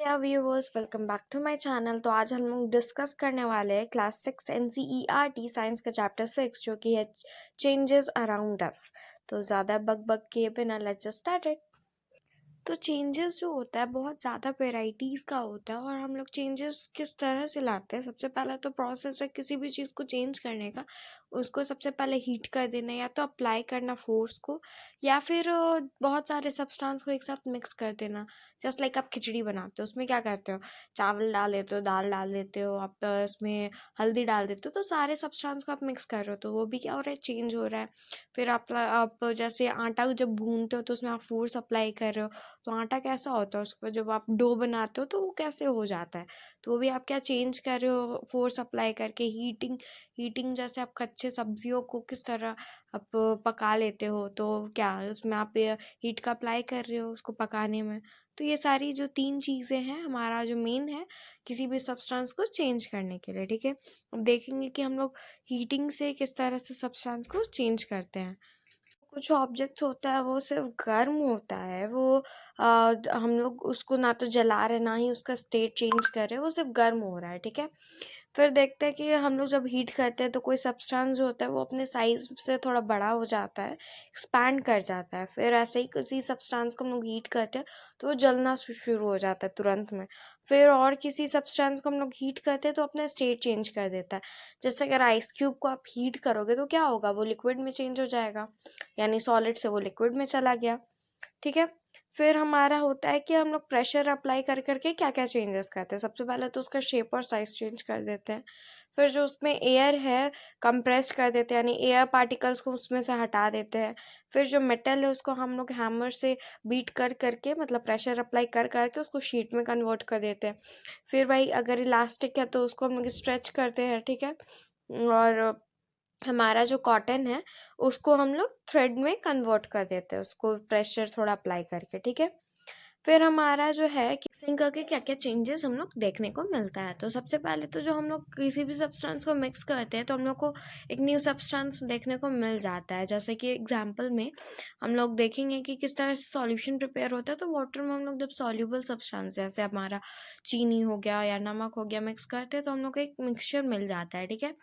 या viewers welcome back to my channel. तो आज हम लोग डिस्कस करने वाले हैं क्लास 6 एनसीईआरटी साइंस का चैप्टर 6 जो कि है चेंजेस अराउंड अस। तो ज़्यादा बक बक किए बिना लेट्स जस्ट स्टार्ट इट। तो चेंजेस जो होता है बहुत ज़्यादा वेराइटीज़ का होता है और हम लोग चेंजेस किस तरह से लाते हैं। सबसे पहला तो प्रोसेस है किसी भी चीज़ को चेंज करने का, उसको सबसे पहले हीट कर देना या तो अप्लाई करना फोर्स को, या फिर बहुत सारे सब्सटेंस को एक साथ मिक्स कर देना। जस्ट लाइक आप खिचड़ी बनाते हो, उसमें क्या करते हो, चावल डाल देते हो, दाल डाल देते हो, आप उसमें हल्दी डाल देते हो, तो सारे सब्सटेंस को आप मिक्स कर रहे हो तो वो भी क्या हो रहा है, चेंज हो रहा है। फिर आप जैसे आटा जब भूनते हो तो उसमें आप फोर्स अप्लाई कर रहे हो, तो आटा कैसा होता है, उस पर जब आप डो बनाते हो तो वो कैसे हो जाता है, तो वो भी आप क्या चेंज कर रहे हो फोर्स अप्लाई करके। हीटिंग हीटिंग जैसे आप कच्चे सब्जियों को किस तरह आप पका लेते हो, तो क्या उसमें आप हीट का अप्लाई कर रहे हो उसको पकाने में। तो ये सारी जो 3 चीज़ें हैं हमारा जो मेन है किसी भी सब्सटेंस को चेंज करने के लिए, ठीक है। अब देखेंगे कि हम लोग हीटिंग से किस तरह से सब्सटेंस को चेंज करते हैं। कुछ ऑब्जेक्ट्स होता है वो सिर्फ गर्म होता है, वो हम लोग उसको ना तो जला रहे ना ही उसका स्टेट चेंज कर रहे, वो सिर्फ गर्म हो रहा है, ठीक है। फिर देखते हैं कि हम लोग जब हीट करते हैं तो कोई सब्सटेंस जो होता है वो अपने साइज से थोड़ा बड़ा हो जाता है, एक्सपैंड कर जाता है। फिर ऐसे ही किसी सब्सटेंस को हम लोग हीट करते हैं तो वो जलना शुरू हो जाता है तुरंत में। फिर और किसी सब्सटेंस को हम लोग हीट करते हैं तो अपना स्टेट चेंज कर देता है। जैसे अगर आइस क्यूब को आप हीट करोगे तो क्या होगा, वो लिक्विड में चेंज हो जाएगा, यानी सॉलिड से वो लिक्विड में चला गया, ठीक है। फिर हमारा होता है कि हम लोग प्रेशर अप्लाई कर करके क्या क्या चेंजेस करते हैं। सबसे पहले तो उसका शेप और साइज चेंज कर देते हैं। फिर जो उसमें एयर है कंप्रेस कर देते हैं, यानी एयर पार्टिकल्स को उसमें से हटा देते हैं। फिर जो मेटल है उसको हम लोग हैमर से बीट कर करके, मतलब प्रेशर अप्लाई कर करके उसको शीट में कन्वर्ट कर देते हैं। फिर वही अगर इलास्टिक है तो उसको हम लोग स्ट्रेच करते हैं, ठीक है। और हमारा जो कॉटन है उसको हम लोग थ्रेड में कन्वर्ट कर देते हैं, उसको प्रेशर थोड़ा अप्लाई करके, ठीक है। फिर हमारा जो है मिक्सिंग करके क्या क्या चेंजेस हम लोग देखने को मिलता है। तो सबसे पहले तो जो हम लोग किसी भी सब्सटेंस को मिक्स करते हैं तो हम लोग को एक न्यू सब्सटेंस देखने को मिल जाता है। जैसे कि एग्जांपल में हम लोग देखेंगे कि किस तरह से सॉल्यूशन प्रिपेयर होता है। तो वाटर में हम लोग जब सॉल्यूबल सब्सटेंस जैसे हमारा चीनी हो गया या नमक हो गया मिक्स करते हैं तो हम लोग को एक मिक्सचर मिल जाता है, ठीक है।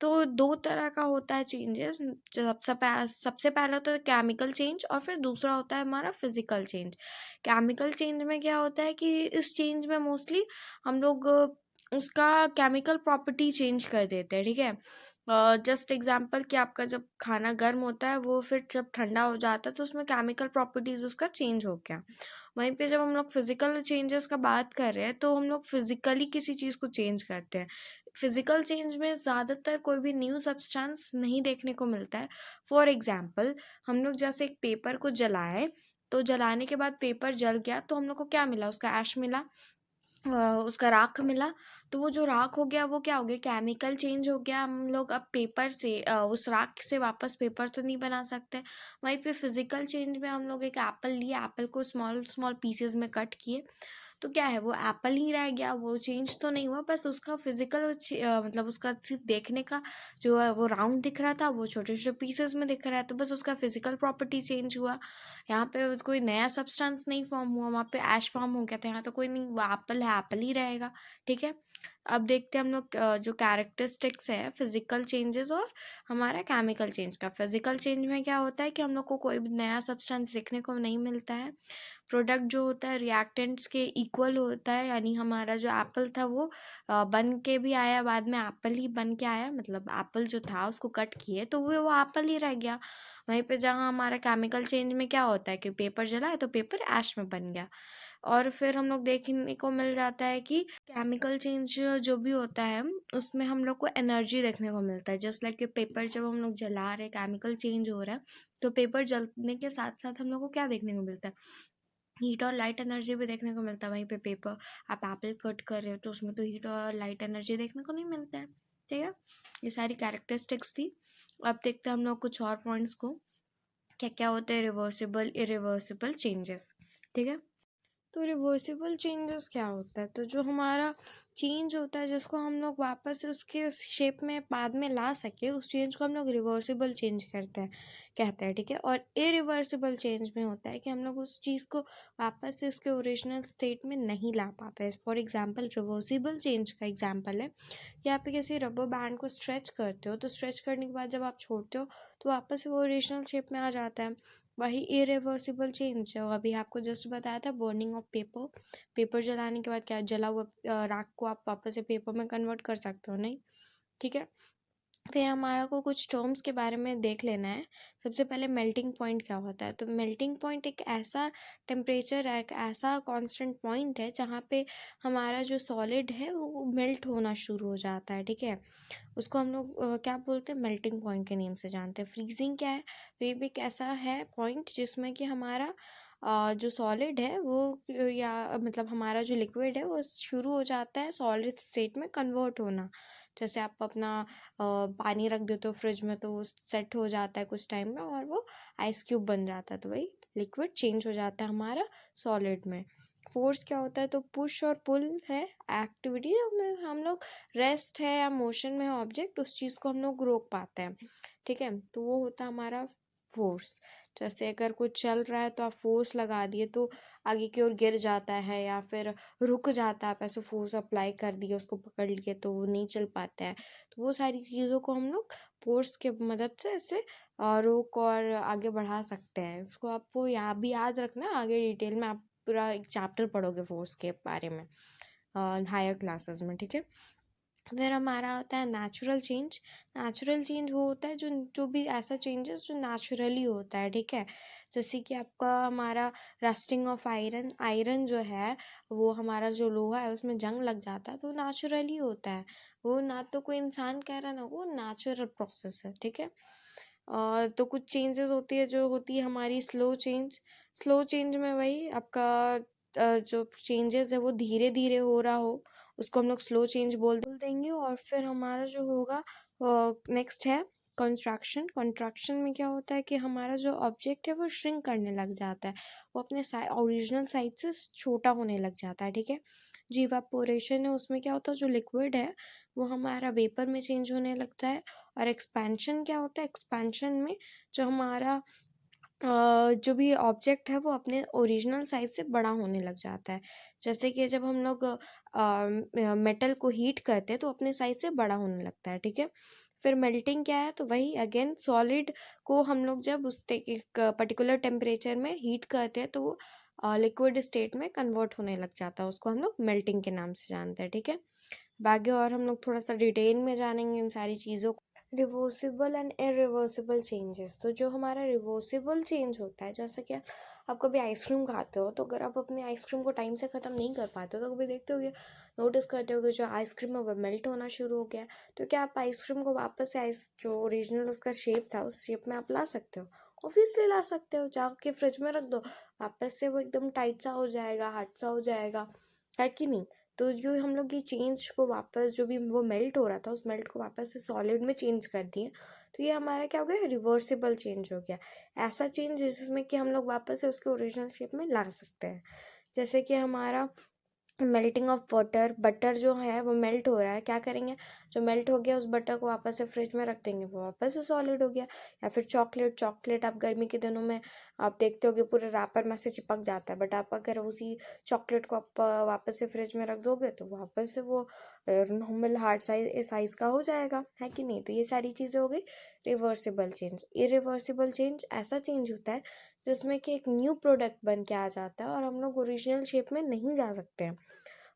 तो 2 तरह का होता है चेंजेस। सबसे पहला होता है केमिकल चेंज और फिर दूसरा होता है हमारा फिजिकल चेंज। केमिकल चेंज में क्या होता है कि इस चेंज में मोस्टली हम लोग उसका केमिकल प्रॉपर्टी चेंज कर देते हैं, ठीक है। जस्ट एग्जांपल कि आपका जब खाना गर्म होता है वो फिर जब ठंडा हो जाता है तो उसमें केमिकल प्रॉपर्टीज उसका चेंज हो गया। वहीं पे जब हम लोग फिजिकल चेंजेस का बात कर रहे हैं तो हम लोग फिजिकली किसी चीज़ को चेंज करते हैं। फिजिकल चेंज में ज़्यादातर कोई भी न्यू सब्सटेंस नहीं देखने को मिलता है। फॉर एग्जांपल हम लोग जैसे एक पेपर को जलाए, तो जलाने के बाद पेपर जल गया तो हम लोग को क्या मिला, उसका ऐश मिला, उसका राख मिला। तो वो जो राख हो गया वो क्या हो गया, केमिकल चेंज हो गया। हम लोग अब पेपर से उस राख से वापस पेपर तो नहीं बना सकते। वहीं पे फिजिकल चेंज में हम लोग एक एप्पल लिए, एप्पल को स्मॉल स्मॉल पीसेस में कट किए, तो क्या है वो एप्पल ही रह गया, वो चेंज तो नहीं हुआ, बस उसका फिजिकल मतलब उसका सिर्फ देखने का जो है वो राउंड दिख रहा था, वो छोटे छोटे पीसेस में दिख रहा है, तो बस उसका फिजिकल प्रॉपर्टी चेंज हुआ। यहाँ पे कोई नया सब्सटेंस नहीं फॉर्म हुआ, वहाँ पे ऐश फॉर्म हो गया था, यहाँ तो कोई नहीं, वो एप्पल है एप्पल ही रहेगा, ठीक है। अब देखते हैं हम लोग जो कैरेक्टरिस्टिक्स है फिजिकल चेंजेस और हमारा केमिकल चेंज का। फिजिकल चेंज में क्या होता है कि हम लोग को कोई भी नया सब्सटेंस देखने को नहीं मिलता है। प्रोडक्ट जो होता है रिएक्टेंट्स के इक्वल होता है, यानी हमारा जो एप्पल था वो बन के भी आया, बाद में एप्पल ही बन के आया, मतलब एप्पल जो था उसको कट किए तो वो एप्पल ही रह गया। वहीं पे जहाँ हमारा केमिकल चेंज में क्या होता है कि पेपर जला है तो पेपर ऐश में बन गया। और फिर हम लोग देखने को मिल जाता है कि केमिकल चेंज जो भी होता है उसमें हम लोग को एनर्जी देखने को मिलता है। जस्ट लाइक पेपर जब हम लोग जला रहे केमिकल चेंज हो रहा है, तो पेपर जलने के साथ साथ हम लोग को क्या देखने को मिलता है, हीट और लाइट एनर्जी भी देखने को मिलता है। वहीं पे पेपर आप एप्पल कट कर रहे हो तो उसमें तो हीट और लाइट एनर्जी देखने को नहीं मिलता है, ठीक है। ये सारी कैरेक्टरिस्टिक्स थी। अब देखते हैं हम लोग कुछ और पॉइंट्स को, क्या क्या होते हैं रिवर्सिबल इरिवर्सिबल चेंजेस, ठीक है। तो रिवर्सिबल चेंजेस क्या होता है? तो जो हमारा चेंज होता है जिसको हम लोग वापस से उसके उस शेप में बाद में ला सके, उस चेंज को हम लोग रिवर्सिबल चेंज करते हैं कहते हैं, ठीक है। और इरिवर्सिबल चेंज में होता है कि हम लोग उस चीज़ को वापस से उसके ओरिजिनल स्टेट में नहीं ला पाते हैं। फॉर एग्जांपल रिवर्सिबल चेंज का एग्जांपल है कि आप किसी रबर बैंड को स्ट्रेच करते हो, तो स्ट्रेच करने के बाद जब आप छोड़ते हो तो वापस से वो ओरिजिनल शेप में आ जाता है। वही इरिवर्सिबल चेंज है। और अभी आपको जस्ट बताया था बर्निंग ऑफ पेपर, पेपर जलाने के बाद क्या जला हुआ राख को आप वापस से पेपर में कन्वर्ट कर सकते हो, नहीं, ठीक है। फिर हमारा को कुछ टर्म्स के बारे में देख लेना है। सबसे पहले मेल्टिंग पॉइंट क्या होता है? तो मेल्टिंग पॉइंट एक ऐसा टेम्परेचर है, एक ऐसा कांस्टेंट पॉइंट है जहाँ पे हमारा जो सॉलिड है वो मेल्ट होना शुरू हो जाता है, ठीक है। उसको हम लोग क्या बोलते हैं, मेल्टिंग पॉइंट के नेम से जानते हैं। फ्रीजिंग क्या है? वे भी एक ऐसा है पॉइंट जिसमें कि हमारा जो सॉलिड है वो या मतलब हमारा जो लिक्विड है वो शुरू हो जाता है सॉलिड स्टेट में कन्वर्ट होना। जैसे आप अपना पानी रख देते हो फ्रिज में तो वो सेट हो जाता है कुछ टाइम में और वो आइस क्यूब बन जाता है, तो वही लिक्विड चेंज हो जाता है हमारा सॉलिड में। फोर्स क्या होता है? तो पुश और पुल है एक्टिविटी, हम लोग रेस्ट है या मोशन में है ऑब्जेक्ट, उस चीज़ को हम लोग रोक पाते हैं, ठीक है। तो वो होता है हमारा फोर्स। जैसे अगर कुछ चल रहा है तो आप फोर्स लगा दिए तो आगे की ओर गिर जाता है या फिर रुक जाता है, आप ऐसे फोर्स अप्लाई कर दिए उसको पकड़ लिए तो वो नहीं चल पाता है। तो वो सारी चीज़ों को हम लोग फोर्स के मदद से ऐसे रोक और आगे बढ़ा सकते हैं। इसको आपको यहाँ भी याद रखना, आगे डिटेल में आप पूरा एक चैप्टर पढ़ोगे फोर्स के बारे में हायर क्लासेस में, ठीक है। फिर हमारा होता है नेचुरल चेंज। नेचुरल चेंज वो होता है जो जो भी ऐसा चेंजेस जो नेचुरली होता है, ठीक है। जैसे कि आपका हमारा रस्टिंग ऑफ आयरन, आयरन जो है वो हमारा जो लोहा है उसमें जंग लग जाता है तो नेचुरली होता है। वो ना तो कोई इंसान कह रहा ना, वो नेचुरल प्रोसेस है, ठीक है। तो कुछ चेंजेस होती है जो होती है हमारी स्लो चेंज। स्लो चेंज में वही आपका जो चेंजेस है वो धीरे धीरे हो रहा हो उसको हम लोग स्लो चेंज बोल देंगे। और फिर हमारा जो होगा नेक्स्ट है कंट्रैक्शन। कंट्रैक्शन में क्या होता है कि हमारा जो ऑब्जेक्ट है वो श्रिंक करने लग जाता है, वो अपने ओरिजिनल साइज से छोटा होने लग जाता है, ठीक है। जो इवापोरेशन है उसमें क्या होता है, जो लिक्विड है वो हमारा वेपर में चेंज होने लगता है। और एक्सपेंशन क्या होता है? एक्सपेंशन में जो हमारा जो भी ऑब्जेक्ट है वो अपने ओरिजिनल साइज से बड़ा होने लग जाता है। जैसे कि जब हम लोग मेटल को हीट करते हैं तो अपने साइज से बड़ा होने लगता है, ठीक है। फिर मेल्टिंग क्या है? तो वही अगेन सॉलिड को हम लोग जब उस एक पर्टिकुलर टेम्परेचर में हीट करते हैं तो वो लिक्विड स्टेट में कन्वर्ट होने लग जाता है, उसको हम लोग मेल्टिंग के नाम से जानते हैं, ठीक है। बाकी और हम लोग थोड़ा सा डिटेल में जानेंगे इन सारी चीज़ों को। Reversible and irreversible changes. तो जो हमारा रिवर्सिबल चेंज होता है, जैसे कि आप कभी आइसक्रीम खाते हो तो अगर आप अपनी आइसक्रीम को टाइम से ख़त्म नहीं कर पाते हो तो कभी देखते होगे, नोटिस करते होगे जो आइसक्रीम है वो मेल्ट होना शुरू हो गया है। तो क्या आप आइसक्रीम को वापस से आइस जो ओरिजिनल उसका शेप था उस शेप में आप ला सकते हो? ऑब्वियसली ला सकते हो, जाके फ्रिज में रख दो, वापस से वो एकदम टाइट सा हो जाएगा, हार्ड सा हो जाएगा, है कि नहीं। तो जो हम लोग ये चेंज को वापस जो भी वो मेल्ट हो रहा था उस मेल्ट को वापस से सॉलिड में चेंज कर दिए, तो ये हमारा क्या हो गया, रिवर्सिबल चेंज हो गया। ऐसा चेंज जिसमें कि हम लोग वापस से उसके ओरिजिनल शेप में ला सकते हैं। जैसे कि हमारा मेल्टिंग ऑफ बटर, बटर जो है वो मेल्ट हो रहा है, क्या करेंगे, जो मेल्ट हो गया उस बटर को वापस से फ्रिज में रख देंगे, वो वापस से सॉलिड हो गया। या फिर चॉकलेट, चॉकलेट आप गर्मी के दिनों में आप देखते होगे पूरे रैपर में से चिपक जाता है, बट आप अगर उसी चॉकलेट को आप वापस से फ्रिज में रख दोगे तो वापस से वो नॉर्मल हार्ड साइज का हो जाएगा, है कि नहीं। तो ये सारी चीज़ें हो गई रिवर्सिबल चेंज। इरिवर्सिबल चेंज ऐसा चेंज होता है जिसमें कि एक न्यू प्रोडक्ट बन के आ जाता है और हम लोग ओरिजिनल शेप में नहीं जा सकते हैं।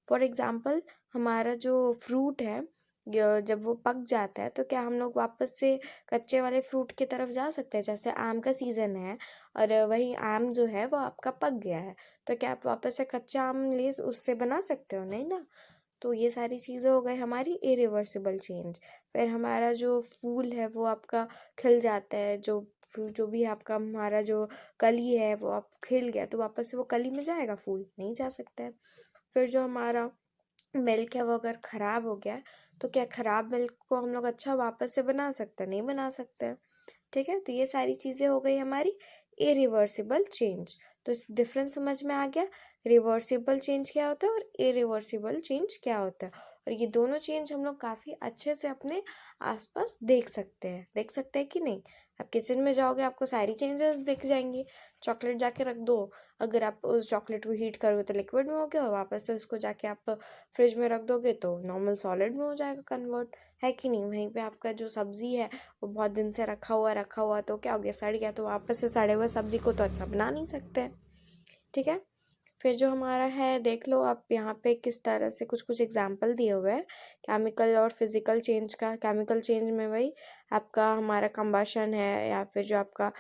फॉर एग्ज़ाम्पल हमारा जो फ्रूट है जब वो पक जाता है तो क्या हम लोग वापस से कच्चे वाले फ्रूट की तरफ जा सकते हैं? जैसे आम का सीज़न है और वही आम जो है वो आपका पक गया है, तो क्या आप वापस से कच्चा आम ले उससे बना सकते हो? नहीं ना। तो ये सारी चीज़ें हो गई हमारी इरिवर्सिबल चेंज। फिर हमारा जो फूल है वो आपका खिल जाता है, जो भी आपका हमारा जो कली है वो आप खिल गया तो वापस से वो कली में जाएगा फूल? नहीं जा सकता है। फिर जो हमारा मिल्क है वो अगर ख़राब हो गया है तो क्या ख़राब मिल्क को हम लोग अच्छा वापस से बना सकते हैं? नहीं बना सकते हैं, ठीक है। तो ये सारी चीज़ें हो गई हमारी इरिवर्सिबल चेंज। तो इस डिफरेंस समझ में आ गया। रिवर्सिबल चेंज क्या होता है और इरिवर्सिबल चेंज क्या होता है। और ये दोनों चेंज हम लोग काफ़ी अच्छे से अपने आसपास देख सकते हैं कि नहीं। आप किचन में जाओगे आपको सारी चेंजेस दिख जाएंगी। चॉकलेट जाके रख दो, अगर आप उस चॉकलेट को हीट करोगे तो लिक्विड में हो गया, और वापस से उसको जाके आप फ्रिज में रख दोगे तो नॉर्मल सॉलिड में हो जाएगा कन्वर्ट, है कि नहीं। वहीं पे आपका जो सब्ज़ी है वो बहुत दिन से रखा हुआ तो क्या हो गया, सड़ गया, तो वापस से सड़े हुए सब्ज़ी को तो अच्छा बना नहीं सकते, ठीक है। फिर जो हमारा है देख लो आप यहाँ पे किस तरह से कुछ एग्जाम्पल दिए हुए हैं केमिकल और फिजिकल चेंज का। केमिकल चेंज में वही आपका हमारा कंबशन है, या फिर जो आपका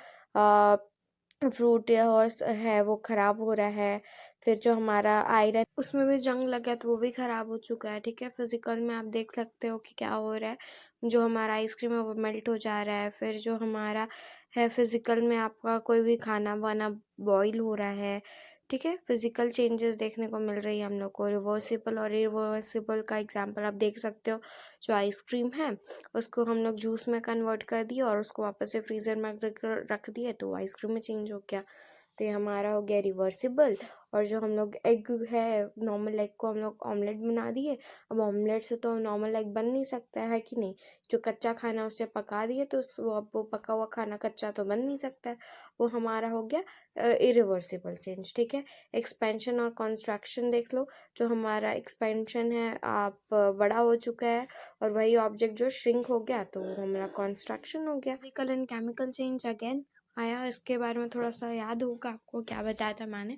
फ्रूट या हॉर्स है वो ख़राब हो रहा है। फिर जो हमारा आयरन उसमें भी जंग लगा है तो वो भी ख़राब हो चुका है, ठीक है। फिजिकल में आप देख सकते हो कि क्या हो रहा है, जो हमारा आइसक्रीम है वो मेल्ट हो जा रहा है। फिर जो हमारा है फिजिकल में आपका कोई भी खाना वाना बॉईल हो रहा है, ठीक है। फिजिकल चेंजेस देखने को मिल रही है हम लोग को। रिवर्सिबल और इरिवर्सिबल का एग्जांपल आप देख सकते हो, जो आइसक्रीम है उसको हम लोग जूस में कन्वर्ट कर दिए और उसको वापस से फ्रीज़र में रख दिए तो आइसक्रीम में चेंज हो गया, तो ये हमारा हो गया रिवर्सिबल। और जो हम लोग एग है, नॉर्मल एग को हम लोग ऑमलेट बना दिए, अब ऑमलेट से तो नॉर्मल एग बन नहीं सकता है कि नहीं। जो कच्चा खाना उससे पका दिए तो अब वो पका हुआ खाना कच्चा तो बन नहीं सकता है, वो हमारा हो गया इरिवर्सिबल चेंज, ठीक है। एक्सपेंशन और कंस्ट्रक्शन देख लो, जो हमारा एक्सपेंशन है आप बड़ा हो चुका है, और वही ऑब्जेक्ट जो श्रिंक हो गया तो वो हमारा कंस्ट्रक्शन हो गया। Physical and chemical change again आया, इसके बारे में थोड़ा सा याद होगा आपको क्या बताया था मैंने,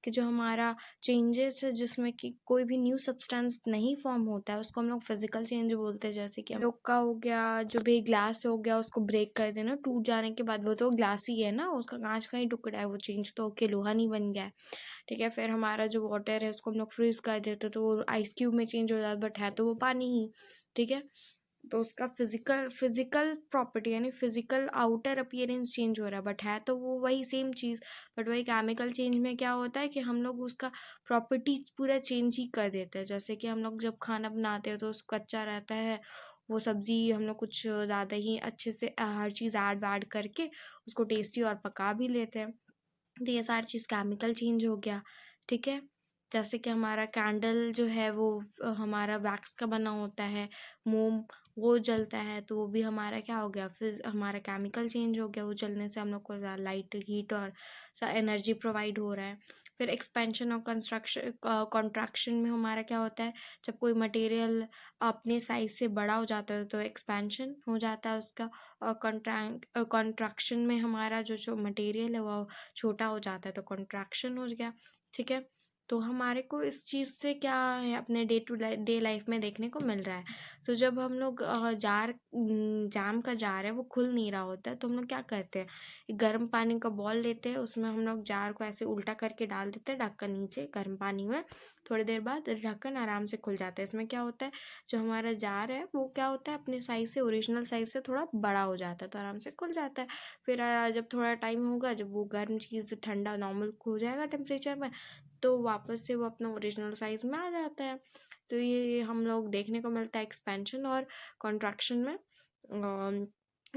कि जो हमारा चेंजेस है जिसमें कि कोई भी न्यू सब्सटेंस नहीं फॉर्म होता है उसको हम लोग फिजिकल चेंज बोलते हैं। जैसे कि हम लोग का हो गया जो भी ग्लास हो गया उसको ब्रेक कर देना, टूट जाने के बाद वो तो ग्लास ही है ना, उसका कांच का ही टुकड़ा है, वो चेंज तो होके लोहा नहीं बन गया है, ठीक है। फिर हमारा जो वाटर है उसको हम लोग फ्रीज कर देते तो वो आइस क्यूब में चेंज हो जाता, बट है तो वो पानी ही, ठीक है। तो उसका फिजिकल प्रॉपर्टी यानी फिजिकल आउटर अपीयरेंस चेंज हो रहा है, बट है तो वो वही सेम चीज़। बट वही केमिकल चेंज में क्या होता है कि हम लोग उसका प्रॉपर्टीज पूरा चेंज ही कर देते हैं। जैसे कि हम लोग जब खाना बनाते हैं तो उसको कच्चा रहता है, वो सब्ज़ी हम लोग कुछ ज़्यादा ही अच्छे से हर चीज़ ऐड करके उसको टेस्टी और पका भी लेते हैं, तो ये सारी चीज़ केमिकल चेंज हो गया, ठीक है। जैसे कि हमारा कैंडल जो है वो हमारा वैक्स का बना होता है, मोम वो जलता है तो वो भी हमारा क्या हो गया, फिर हमारा केमिकल चेंज हो गया, वो जलने से हम लोग को ज़्यादा लाइट हीट और एनर्जी प्रोवाइड हो रहा है। फिर एक्सपेंशन और कंस्ट्रक्शन कॉन्ट्रैक्शन में हमारा क्या होता है, जब कोई मटेरियल अपने साइज से बड़ा हो जाता है तो एक्सपेंशन हो जाता है उसका, और कॉन्ट्रैक्शन में हमारा जो मटेरियल है वो छोटा हो जाता है तो कॉन्ट्रैक्शन हो गया, ठीक है। तो हमारे को इस चीज़ से क्या है अपने डे टू डे लाइफ में देखने को मिल रहा है। तो जब हम लोग जाम का जार है वो खुल नहीं रहा होता है तो हम लोग क्या करते हैं, एक गर्म पानी का बॉल लेते हैं, उसमें हम लोग जार को ऐसे उल्टा करके डाल देते हैं ढक्कन नीचे गर्म पानी में, थोड़ी देर बाद ढक्कन आराम से खुल जाता है। इसमें क्या होता है, जो हमारा जार है वो क्या होता है अपने साइज से ओरिजिनल साइज से थोड़ा बड़ा हो जाता है तो आराम से खुल जाता है। फिर जब थोड़ा टाइम होगा, जब वो गर्म चीज़ ठंडा नॉर्मल हो जाएगा टेम्परेचर में, तो वापस से वो अपना ओरिजिनल साइज में आ जाता है। तो ये हम लोग देखने को मिलता है एक्सपेंशन और कॉन्ट्रैक्शन में,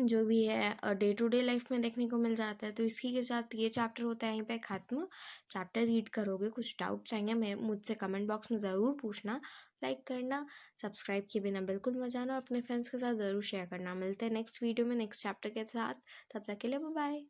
जो भी है डे टू डे लाइफ में देखने को मिल जाता है। तो इसी के साथ ये चैप्टर होता है यहीं पे ख़त्म। चैप्टर रीड करोगे कुछ डाउट्स आएंगे मैं मुझसे कमेंट बॉक्स में ज़रूर पूछना, लाइक करना, सब्सक्राइब किए बिना बिल्कुल मत जाना और अपने फ्रेंड्स के साथ ज़रूर शेयर करना। मिलते हैं नेक्स्ट वीडियो में नेक्स्ट चैप्टर के साथ, तब तक के लिए बाय बाय।